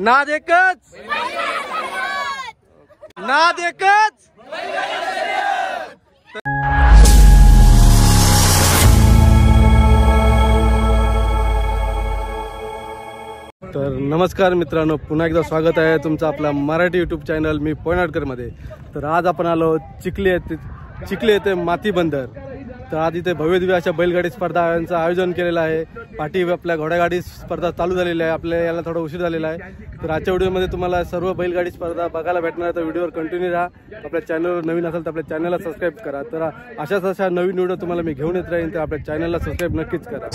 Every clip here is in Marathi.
नाद एकच, नाद एकच। तर नमस्कार मित्रांनो, पुन्हा एकदा स्वागत आहे तुमचं आपला मराठी यूट्यूब चॅनल मी पोयनाडकर मध्ये। तर आज आपण आलो चिखली येथे माती बंदर। तर आज इथे भव्यदिव्य अशा बैलगाडी स्पर्धांचं आयोजन केलेलं आहे। पाठी आपल्या घोडागाडी स्पर्धा चालू झालेली आहे, आपल्या याला थोडा उशीर झालेला आहे। तर आजच्या व्हिडिओमध्ये तुम्हाला सर्व बैलगाडी स्पर्धा बघायला भेटणार आहे। तर व्हिडिओवर कंटिन्यू राहा। आपल्या चॅनलवर नवीन असेल तर आपल्या चॅनलला सबस्क्राईब करा। तर अशा नवीन व्हिडिओ तुम्हाला मी घेऊन येत राहीन, तर आपल्या चॅनलला सबस्क्राईब नक्कीच करा।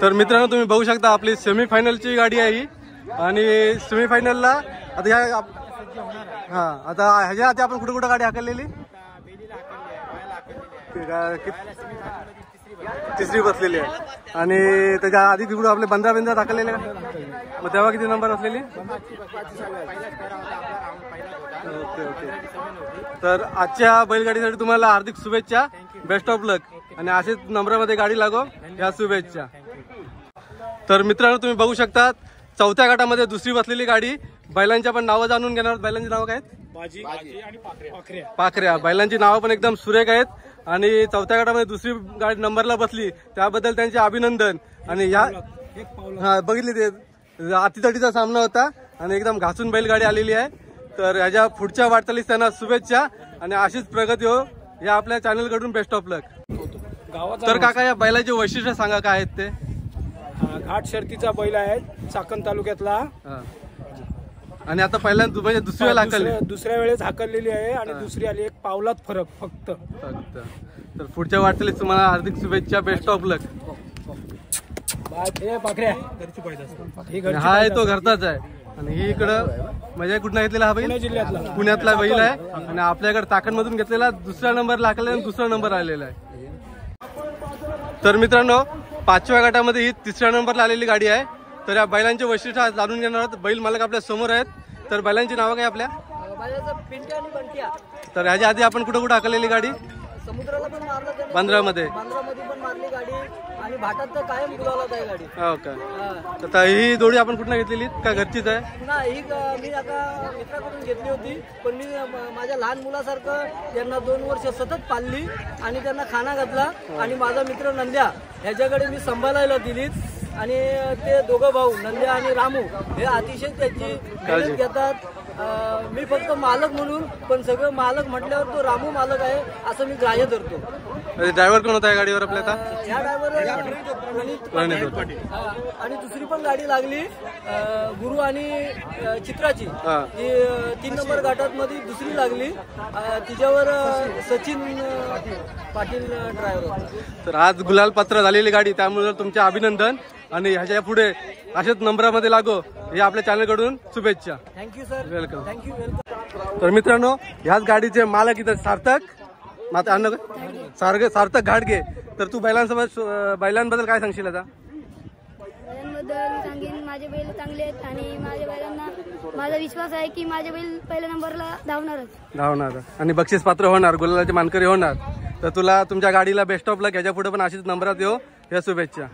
तर मित्रांनो तुम्ही बघू शकता आपली सेमीफायनलची गाडी आहे ही आणि सेमीफायनलला आता ह्या आता ह्याच्या आधी आपण कुठे कुठे गाडी हाकललेली तिसरी बसलेली आहे आणि त्याच्या आधी तिकडून आपले 15 हाकललेले मग तेव्हा किती नंबर असलेली ओके ओके तर आजच्या बैलगाडीसाठी तुम्हाला हार्दिक शुभेच्छा बेस्ट ऑफ लक आणि असेच नंबरामध्ये गाडी लागो या शुभेच्छा। तर मित्रांनो तुम्ही बघू शकता चौथ्या गटामध्ये दुसरी बसलेली गाडी बैलांच्या पण नावं जाणून घेणार बैलांची नावं काय आहेत पाखऱ्या बैलांची नावं पण एकदम सुरेख आहेत आणि चौथ्या गटामध्ये दुसरी गाडी नंबरला बसली त्याबद्दल त्यांचे अभिनंदन आणि या बघितली ते अतितटीचा सामना होता आणि एकदम घासून बैलगाडी आलेली आहे तर ह्याच्या पुढच्या वाटचालीस त्यांना शुभेच्छा आणि अशीच प्रगती हो या आपल्या चॅनल कडून बेस्ट ऑफ लक। तर काका या बैलाचे वैशिष्ट्य सांगा काय आहेत ते घाट शर्तीचा बैल आहे चाकण तालुक्यातला आणि आता पहिल्यांदा म्हणजे दुसऱ्या वेळेला हाकलली दुसऱ्या वेळेस हाकललेली आहे आणि दुसरी आली एक पावलात फरक फक्त तर पुढच्या वाटचालीस तुम्हाला हार्दिक शुभेच्छा बेस्ट ऑफ लक। हा आहे तो घरचाच आहे आणि ही इकडं म्हणजे कुठला घेतलेला हा बैल पुण्यातला बैल आहे आणि आपल्याकडे चाकण मधून घेतलेला दुसऱ्या नंबरला हाकलेला आणि दुसरा नंबर आलेला आहे। तर मित्रांनो पाचव्या गटामध्ये ही तिसऱ्या नंबरला आलेली गाडी आहे तर या बैलांचे वैशिष्ट्य जाणून घेणार आहोत। बैल मालक आपल्या समोर आहेत तर बैलांची नावं काय आपल्या तर ह्याच्या आधी आपण कुठं कुठं हाकलेली गाडी समुद्राला पण मारलं बांद्रामध्ये पण मारली गाडी आणि भाटात तर कायम गुलालात आहे गाडी हो का तर ही जोडी आपण कुठं घेतलेली का घरचीच आहे नाही ही मी आता मित्राकडून घेतली होती पण मी माझ्या लहान मुलासारखं त्यांना 2 वर्ष सतत पाळली आणि त्यांना खाना घातला आणि माझा मित्र नंद्या ह्याच्याकडे मी सांभाळायला दिलीच आणि ते दोघं भाऊ नंद्या आणि रामू हे अतिशय त्याची काळजी घेतात मी फक्त मालक म्हणून पण सगळं मालक म्हटल्यावर तो रामू मालक आहे असं मी ग्राह्य धरतो। ड्रायव्हर कोण होता या गाडीवर आपल्या आता ह्या ड्रायव्हर आणि दुसरी पण गाडी लागली गुरु आणि चित्राची जी 3 नंबर घाटात मध्ये दुसरी लागली तिच्यावर सचिन पाटील ड्रायव्हर होता। तर आज गुलाल पात्र झालेली गाडी त्यामुळे तुमचे अभिनंदन आणि ह्याच्या पुढे अशाच नंबरामध्ये लागो हे आपल्या चॅनल कडून शुभेच्छा। Thank you sir welcome thank you welcome. तर मित्रांनो ह्याच गाडीचे मालक इथं सार्थक घाटगे तर तू बैलांबद्दल काय सांगशील आता बैलांबद्दल सांगेन माझे बैल चांगले आहेत आणि माझ्या बैलांना माझा विश्वास आहे की माझे बैल पहिल्या नंबरला धावणार आणि बक्षीस पात्र होणार गुलालाचे मानकरी होणार तर तुला तुमच्या गाडीला बेस्ट ऑफ लक ह्याच्या पुढे पण अशीच नंबरात येऊ या शुभेच्छा।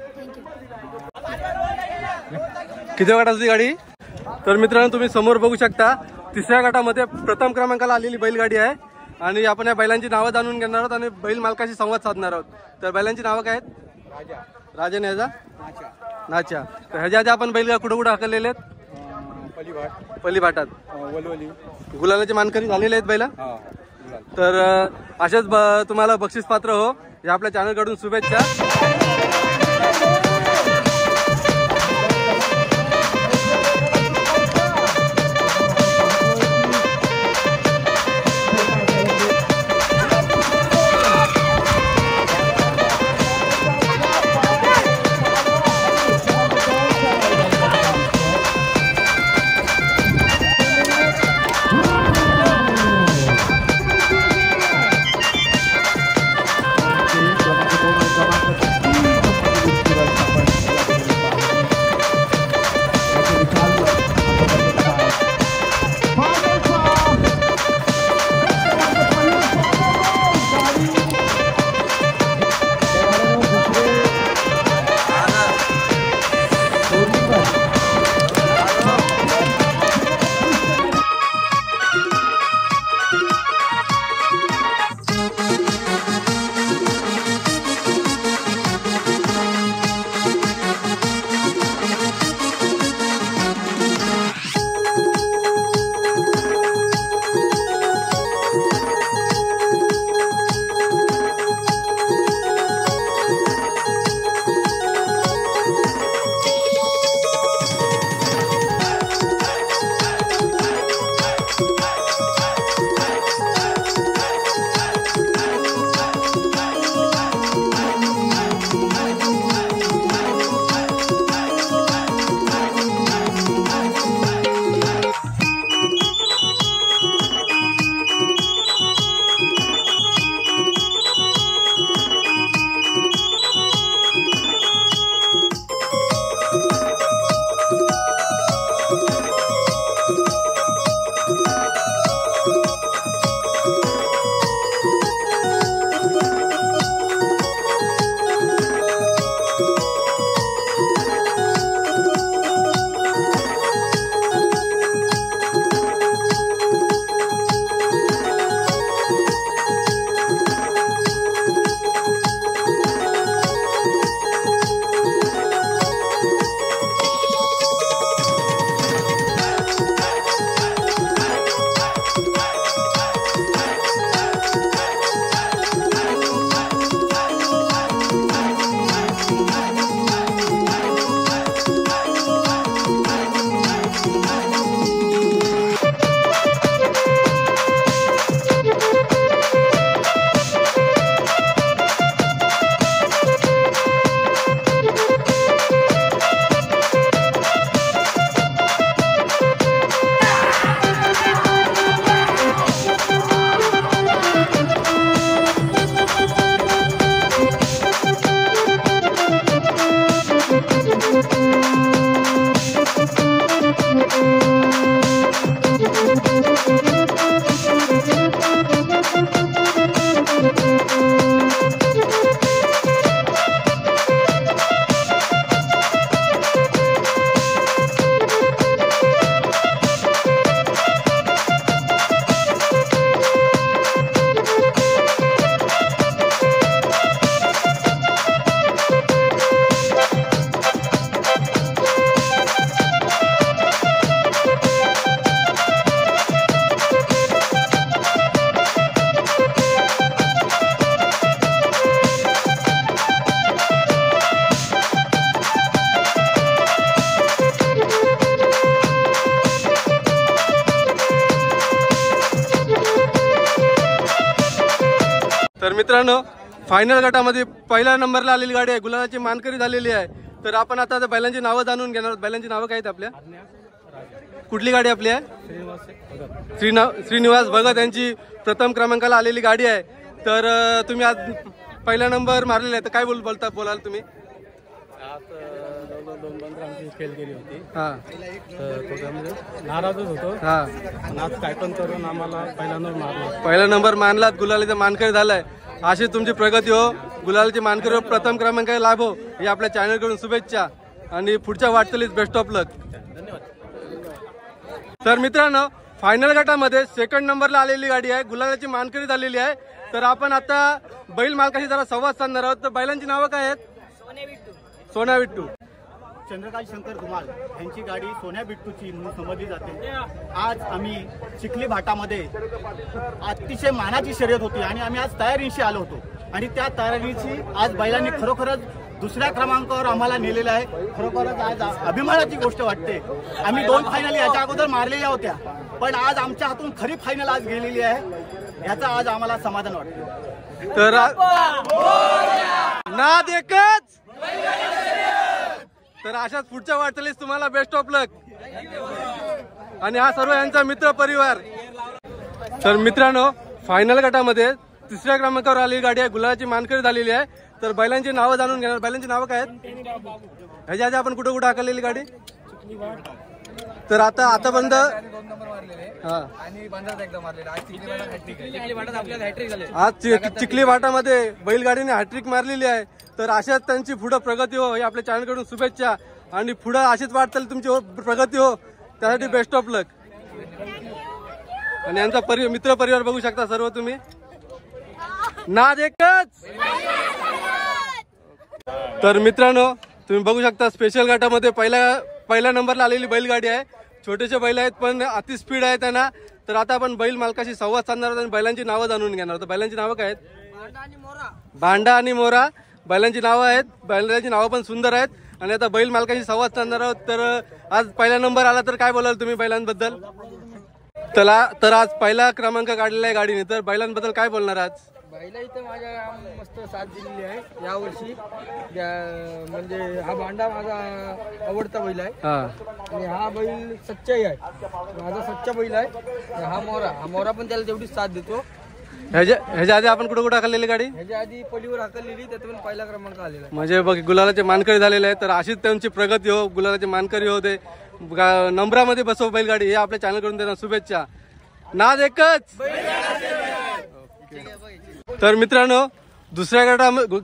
किती गटाची गाडी तर मित्रांनो तुम्ही समोर बघू शकता तिसऱ्या गटामध्ये प्रथम क्रमांकाला आलेली बैलगाडी आहे आणि आपण या बैलांची नावं जाणून घेणार आहोत आणि बैल मालकाशी संवाद साधणार आहोत। तर बैलांची नावं काय आहेत राजा न्याजा नाचा तर ह्याच्या आधी आपण बैल कुठं कुठं हाकललेले आहेत पलीभाटात गुलालाचे मानकरी झालेले आहेत बैला तर असेच तुम्हाला बक्षीस पात्र हो या आपल्या चॅनल कडून शुभेच्छा। मित्रांनो फायनल गटामध्ये पहिल्या नंबरला आलेली गाडी आहे, गुलालाची मानकरी झालेली आहे. तर आपण आता बैलांची नावं जाणून घेणार आहोत. बैलांची नावं काय आहेत आपल्या? कुठली गाडी आपली आहे? श्रीनिवास भगत यांची प्रथम क्रमांकाला आलेली गाडी आहे. तर तुम्ही आज पहिला नंबर मारलेला आहे, तर काय बोलाल तुम्ही? फेल केली होती, हा नाराजच होतो. हा आज काय पण करून आम्हाला पहिला नंबर मानलात, गुलालीचा मानकरी झालाय. अशी तुमची प्रगती हो, गुलालची मानकरी हो, प्रथम क्रमांक लाभो ही आपल्या चॅनल कडून शुभेच्छा आणि पुढच्या वाटचालीत बेस्ट ऑफ लक. तर मित्रांनो फायनल गटामध्ये सेकंड नंबरला आलेली गाडी आहे, गुलालाची मानकरी झालेली आहे. तर आपण आता बैल मालकाशी जरा संवाद साधणार आहोत. तर बैलांची नावं काय आहेत? सोन्या बिट्टू, चंद्रकांत शंकर धुमाल यांची गाडी सोन्या बिट्टूची म्हणून समजली जाते. आज आम्ही चिखली भाटामध्ये अतिशय मानाची शर्यत होती आणि आम्ही आज तयारीशी आलो होतो आणि त्या तयारीची आज बैलांनी खरोखरच दुसऱ्या क्रमांकावर आम्हाला नेलेलं आहे. खरोखरच आज अभिमानाची गोष्ट वाटते. आम्ही 2 फायनल याच्या अगोदर मारलेल्या होत्या, पण आज आमच्या हातून खरी फायनल आज गेलेली आहे, याचा आज आम्हाला समाधान वाटतं. तर नाद एकच. तर अशाच पुढच्या वाटचालीस तुम्हाला बेस्ट ऑफ लक. आणि हा सर्व यांचा मित्र परिवार. तर मित्रांनो फायनल गटामध्ये तिसऱ्या क्रमांकावर आलेली गाडी आहे, गुलालाची मानकरी झालेली आहे. तर बैलांची नावं जाणून घेणार. बैलांची नावं काय आहेत? ह्याच्या आधी आपण कुठं कुठं हाकललेली गाडी? तर आतापर्यंत आज चिखली भाटामध्ये बैलगाडीने हॅट्रिक मारलेली आहे. तर अशाच त्यांची पुढे प्रगती हो ही आपल्या चॅनल कडून शुभेच्छा आणि पुढे अशीच वाटचाल तुमची प्रगती हो, त्यासाठी बेस्ट ऑफ लक. आणि यांचा मित्र परिवार बघू शकता सर्व तुम्ही. नाद एकच. तर मित्रांनो तुम्ही बघू शकता स्पेशल गटामध्ये पहिल्या नंबरला आलेली बैलगाडी आहे. छोटेसे बैल आहेत पण अति स्पीड आहे त्यांना. तर आता आपण बैल मालकाशी संवाद साधणार आहोत आणि बैलांची नावं जाणून घेणार आहोत. बैलांची नावं काय आहेत? भांडा आणि मोरा बैलांची नावं आहेत. बैलांची नावं पण सुंदर आहेत. आणि आता बैल मालकाशी संवाद साधणार आहोत. तर आज पहिला नंबर आला तर काय बोलाल तुम्ही बैलांबद्दल? तर आज पहिला क्रमांक काढलेला आहे गाडीने, तर बैलांबद्दल काय बोलणार आज? बैला इथं माझ्या मस्त साथ दिलेली आहे यावर्षी. म्हणजे हा भांडा माझा आवडता बैल आहे आणि हा बैल सच्चाई आहे, माझा सच्चा बैल आहे. हा मोरा पण त्याला तेवढीच साथ देतो. ह्याच्या आधी आपण कुठं कुठं हाकललेली गाडी? ह्याच्या आधी पलीवर हाकललेली, त्यातून पहिला क्रमांक आलेला आहे. म्हणजे बघ गुलालाचे मानकरी झालेले आहे. तर अशीच त्यांची प्रगती हो, गुलालाचे मानकरी होते, नंबरामध्ये बसव बैलगाडी हे आपल्या चॅनल कडून त्यांना शुभेच्छा. नाद एकच. तर मित्रांनो दुसऱ्या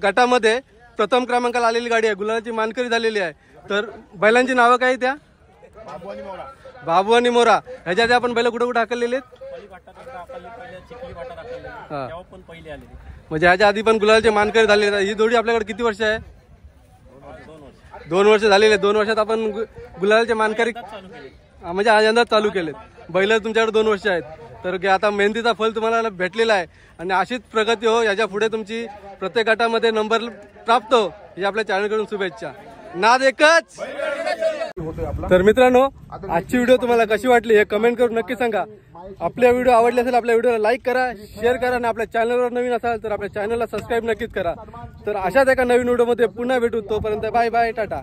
गटामध्ये प्रथम क्रमांकाला आलेली गाडी आहे, गुलालाची मानकरी झालेली आहे. तर बैलांची नावं काय त्या? बाबू आणि मोरा. ह्याच्या आधी आपण बैल कुठं कुठं हाकललेले आहेत? म्हणजे ह्याच्या आधी पण गुलालाचे मानकरी झालेले आहेत. ही जोडी आपल्याकडे किती वर्ष आहे? 2 वर्ष झालेले. 2 वर्षात आपण गुलालाचे मानकरी म्हणजे आज यंदा चालू केलेत. बैल तुमच्याकडे 2 वर्ष आहेत. तर आता मेहनतीचा फल तुम्हाला भेटलेला आहे आणि अशीच प्रगती हो, याच्या पुढे तुमची प्रत्येक गटामध्ये नंबर प्राप्त हो ही आपल्या चॅनल कडून शुभेच्छा. नाद एकच. तर मित्रांनो आजची व्हिडिओ तुम्हाला कशी वाटली हे कमेंट करून नक्की सांगा. आपल्या व्हिडिओ आवडले असेल आपल्या व्हिडिओला लाईक करा, शेअर करा आणि आपल्या चॅनलवर नवीन असाल तर आपल्या चॅनलला सबस्क्राईब नक्कीच करा. तर अशाच एका नवीन व्हिडिओमध्ये पुन्हा भेटू. तोपर्यंत बाय बाय, टाटा.